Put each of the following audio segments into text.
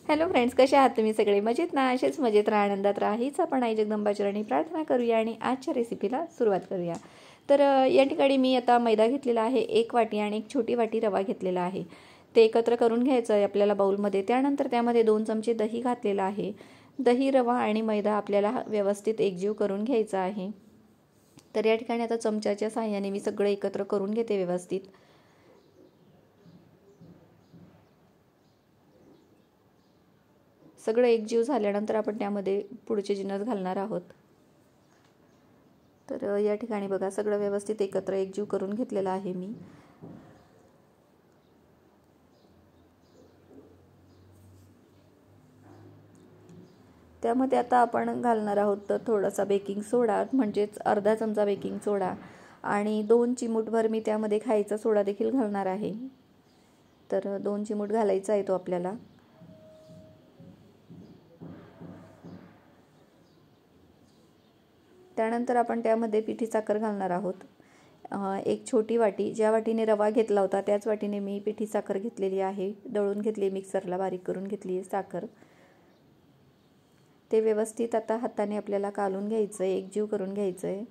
Hello friends, कसे आहात तुम्ही सगळे? मजेत ना? असेच मजेत राहा, आनंदात राहा हीच आपण आई जगदंबाचरणी प्रार्थना करूया आणि आजच्या रेसिपीला सुरुवात करूया. तर या ठिकाणी मी आता मैदा घेतलेला आहे 1 वाटी आणि 1 छोटी वाटी रवा घेतलेला आहे. ते एकत्र करून घ्यायचं आहे आपल्याला बाउलमध्ये. त्यानंतर त्यामध्ये 2 चमचे दही घातलेलं आहे. दही, रवा आणि मैदा आपल्याला व्यवस्थित एकजीव करून घ्यायचा आहे. तर या ठिकाणी आता चमच्याच्या साहाय्याने मी सगळं एकत्र करून घेते व्यवस्थित. सगळं एकजीव झाल्यानंतर आपण त्यामध्ये पुढचे जिन्नस घालणार आहोत. तर या ठिकाणी बघा सगळं व्यवस्थित एकत्र एकजीव करून घेतलेलं आहे मी. त्यामध्ये आता आपण घालणार आहोत तर थोडासा बेकिंग सोडा, म्हणजेच अर्धा चमचा बेकिंग सोडा, आणि 2 चिमूटभर मी त्यामध्ये खायचा सोडा देखील घालणार आहे. तर 2 चिमूट घालायचा आहे तो आपल्याला. त्यानंतर आपण त्यामध्ये पिठी साखर घालणार आहोत. 1 छोटी वाटी, ज्या वाटीने रवा घेतला होता त्याच वाटीने मी पिठी साखर घेतलेली आहे. दळून घेतली, मिक्सरला बारीक करून घेतली आहे साखर. ते व्यवस्थित आता हाताने आपल्याला कालून घ्यायचं आहे, एकजीव करून घ्यायचं आहे.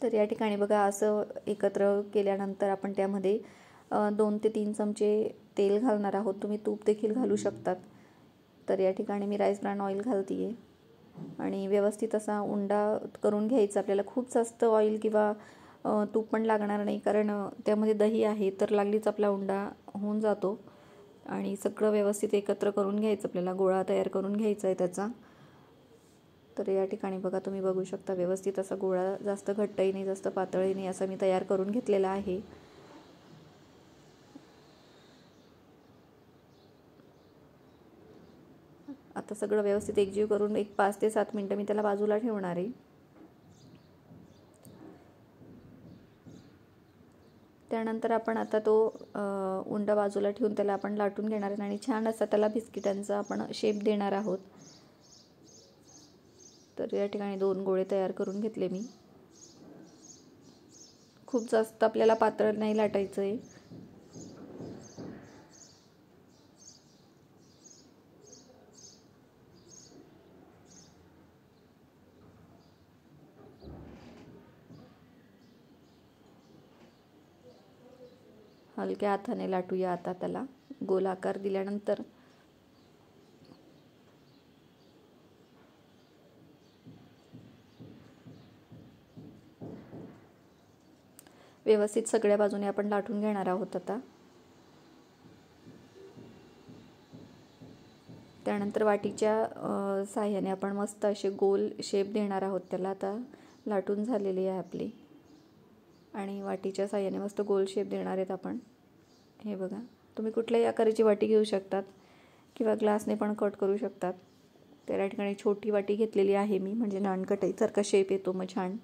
तर या ठिकाणी बघा असं एकत्र केल्यानंतर आपण त्यामध्ये 2 ते 3 चमचे तेल घालणार आहोत. तुम्ही तूप देखील घालू शकतात. तर या ठिकाणी मी राईस ब्रॅन ऑइल घालते आहे आणि व्यवस्थित असा उंडा करून घ्यायचा आपल्याला. खूप जास्त ऑइल किंवा तूप पण लागणार नाही, कारण त्यामध्ये दही आहे, तर लागलीच आपला उंडा होऊन जातो. आणि सगळं व्यवस्थित एकत्र करून घ्यायचं आपल्याला, गोळा तयार करून घ्यायचा आहे त्याचा. तर या ठिकाणी बघा तुम्ही बघू शकता व्यवस्थित असा गोळा, जास्त घट्टही नाही जास्त पातळही नाही, असा मी तयार करून घेतलेला आहे. आता सगळं व्यवस्थित एकजीव करून एक 5 ते 7 मिनटं मी त्याला बाजूला ठेवणार आहे. त्यानंतर आपण आता तो उंडा बाजूला ठेवून त्याला आपण लाटून घेणार आहे आणि छान असा त्याला बिस्किटांचा आपण शेप देणार आहोत. तर या ठिकाणी 2 गोळे तयार करून घेतले मी. खूप जास्त आपल्याला पातळ नाही लाटायचं आहे. हलक्या हाताने लाटूया आता त्याला. गोल आकार दिल्यानंतर व्यवस्थित सगळ्या बाजूने आपण लाटून घेणार आहोत आता. त्यानंतर वाटीच्या साह्याने आपण मस्त असे गोल शेप देणार आहोत त्याला. आता लाटून झालेली आहे आपली आणि वाटीच्या साह्याने मस्त गोल शेप देणार आहेत आपण. हे बघा, तुम्ही कुठल्याही आकाराची वाटी घेऊ शकतात किंवा ग्लासने पण कट करू शकतात. त्या ठिकाणी छोटी वाटी घेतलेली आहे मी, म्हणजे नानकटाईसारखा शेप येतो मग छान.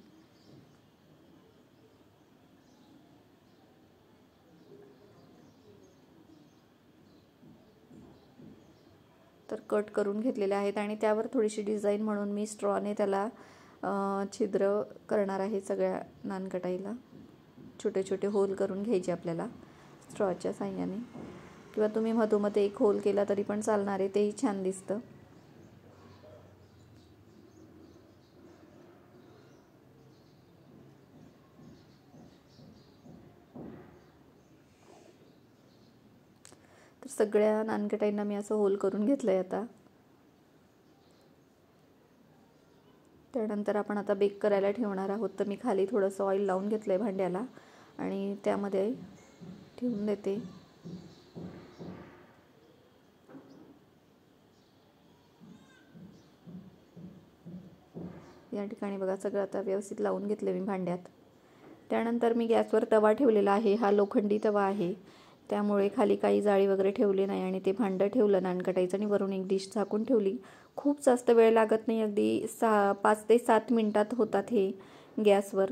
तर कट करून घेतलेले आहेत आणि त्यावर थोडीशी डिझाईन म्हणून मी स्ट्रॉने त्याला छिद्र करणार आहे. सगळ्या नानकटाईला छोटे छोटे होल करून घ्यायचे आपल्याला स्ट्रॉच्या साह्याने, किंवा तुम्ही मधोमध एक होल केला तरी पण चालणार आहे, तेही छान दिसतं. तर सगळ्या नानकटाईंना मी असं होल करून घेतलं आहे आता. त्यानंतर आपण आता बेक करायला ठेवणार आहोत. तर मी खाली थोडंसं ऑइल लावून घेतलं आहे भांड्याला आणि त्यामध्ये ठेवून देते. या ठिकाणी बघा सगळं आता व्यवस्थित लावून घेतलं मी भांड्यात. त्यानंतर मी गॅसवर तवा ठेवलेला आहे. हा लोखंडी तवा आहे, त्यामुळे खाली काही जाळी वगैरे ठेवली नाही आणि ते भांडं ठेवलं नानकटाईचं आणि वरून एक डिश झाकून ठेवली. खूप जास्त वेळ लागत नाही, अगदी 5 ते 7 मिनटात होतात हे गॅसवर.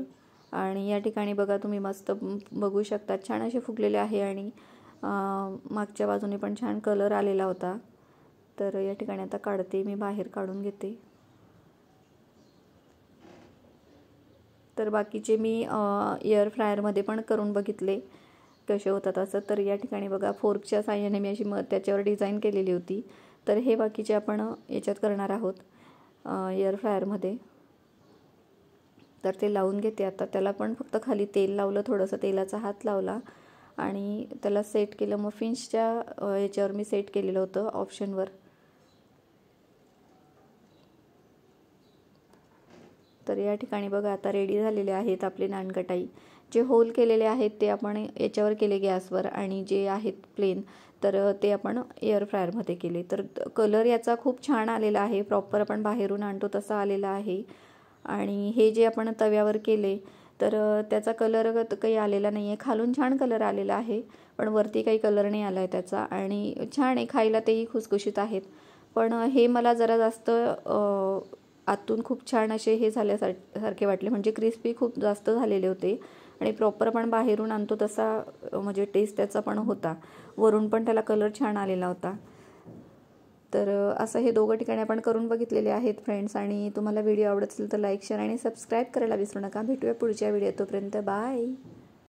आणि या ठिकाणी बघा तुम्ही मस्त बघू शकता छान असे फुगलेले आहे आणि मागच्या बाजूने पण छान कलर आलेला होता. तर या ठिकाणी आता काढते मी, बाहेर काढून घेते. तर बाकीचे मी एअर फ्रायरमध्ये पण करून बघितले, कसे होतात असं. तर या ठिकाणी बघा फोर्कच्या साहाय्याने मी अशी त्याच्यावर डिझाईन केलेली होती. तर हे बाकीचे आपण याच्यात करणार आहोत एअर फ्रायरमध्ये. तर ते लावून घेते आता. त्याला पण फक्त खाली तेल लावलं, थोडंसं तेलाचा हात लावला आणि त्याला सेट केलं. मग फिन्सच्या याच्यावर मी सेट केलेलं होतं ऑप्शनवर. तर या ठिकाणी बघा आता रेडी झालेले आहेत आपले नानकटाई. जे होल केलेले आहेत ते आपण याच्यावर केले गॅसवर, आणि जे आहेत प्लेन तर ते आपण एअर फ्रायरमध्ये केले. तर कलर याचा खूप छान आलेला आहे, प्रॉपर आपण बाहेरून आणतो तसा आलेला आहे. आणि हे जे आपण तव्यावर केले तर त्याचा कलर काही आलेला नाही आहे. खालून छान कलर आलेला आहे पण वरती काही कलर नाही आला आहे त्याचा. आणि छान आहे, खायला तेही खुसखुशीत आहेत. पण हे मला जरा जास्त आतून खूप छान असे हे झाल्यासारखे वाटले, म्हणजे क्रिस्पी खूप जास्त झालेले होते आणि प्रॉपर आपण बाहेरून आणतो तसा म्हणजे टेस्ट त्याचा पण होता. वरून पण त्याला कलर छान आलेला होता. तर असं हे दोघं ठिकाणी आपण करून बघितलेले आहेत फ्रेंड्स. आणि तुम्हाला व्हिडिओ आवडत असेल तर लाईक, शेअर आणि सबस्क्राईब करायला विसरू नका. भेटूया पुढच्या व्हिडिओ. तोपर्यंत बाय.